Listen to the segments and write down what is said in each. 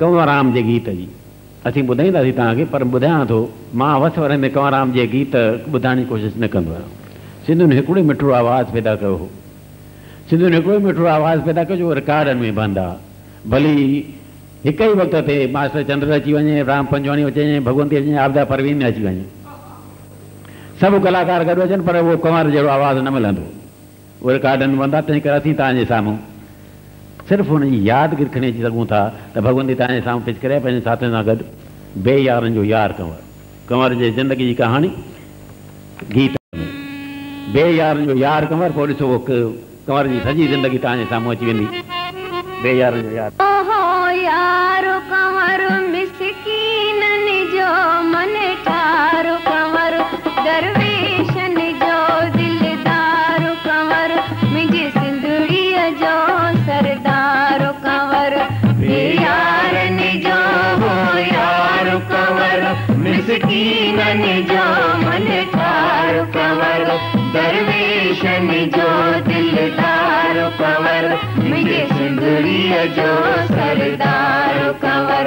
कंवरराम जे गीत जी असीं ॿुधाईंदासीं तव्हांखे, पर ॿुधायां थो मां वस वरे में कंवरराम जे गीत ॿुधाइण जी कोशिशि न कंदो आहियां। सिंधियुनि हिकिड़ो मिठो आवाज़ु पैदा कयो हो, सिंधियुनि हिकिड़ो मिठो आवाज़ु पैदा कयो जो रिकॉर्डनि में बंदि आहे। भली हिकु ई वक़्त ते मास्टर चंद्र अची वञे, राम पंजवाणी अची वञे, भगवंती अची वञे, आपदा परवीन अची वञे, सभु कलाकार गॾु अचनि, पर उहो कंवर जहिड़ो आवाज़ु न मिलंदो। उहो रिकॉर्डनि में बंदि आहे। तंहिं करे असीं तव्हांजे साम्हूं सिर्फ़ु हुनजी यादगिरी खणी अची सघूं था त भगवंती तव्हांजे साम्हूं पेश करे पंहिंजे साथियुनि सां गॾु बेयारनि जो यार कंवर, कंवर जे ज़िंदगी जी कहाणी गीत में बेयारनि जो यार कंवर। पोइ ॾिसो कंवर जी सॼी ज़िंदगी तव्हांजे साम्हूं अची वेंदी। बेयारनि जो यार यारो कंवर मिसकीननि जो मन ठारो कंवर, दरवेशनि जो दिलदारो कंवर, मुंहिंजी सिंधड़ीअ जो सरदारो कंवर। यारनि जो हो यारो कंवर, मिसकीननि जो मन ठारो कंवर, दरवेशनि जो दिलदारो कंवर, मुंहिंजे सिंधड़ीअ जो सरदारो कंवर।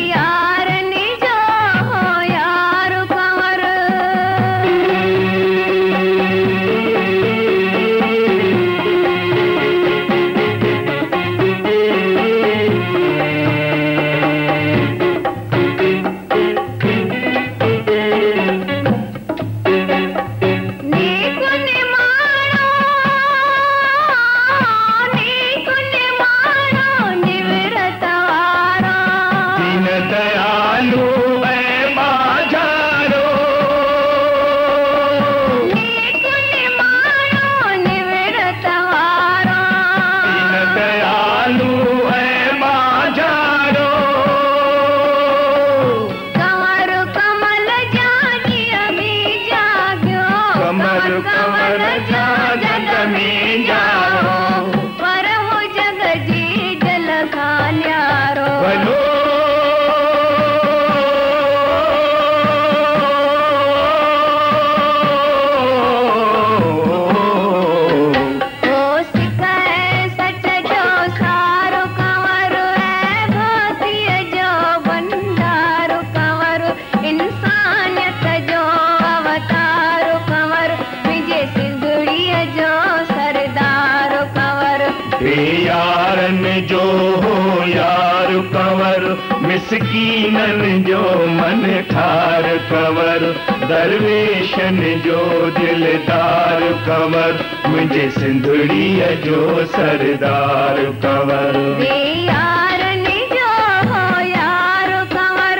यारनि जो हो यारो कंवर। मिसकीननि जो मन ठार कंवर, दरवेशन जो दिलदार कंवर, मुंहिंजे सिंधड़ीअ जो सरदार कंवर। यारनि जो हो यारो कंवर।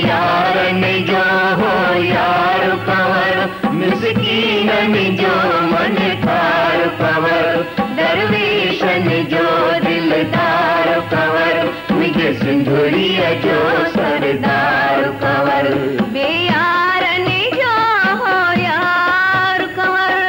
यारनि जो हो यारो कंवर, मिसकीननि जो मन ठार कंवर, दरवेशनि जो दिलदार कंवर, मुंहिंजे सिंधड़ीअ जो सरदार कंवर। यारनि जो हो यारो कंवर।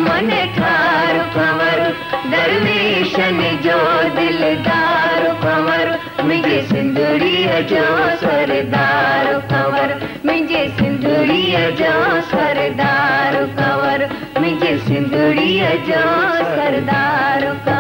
मन ठार कंवर दरवेशन जो दिलदार कंवर मुझे सिंदूरीअ जो सरदार कंवर मुझे सिंदूरीअ जो सरदार कंवर मुझे सिंदूरीअ जो सरदार कंवर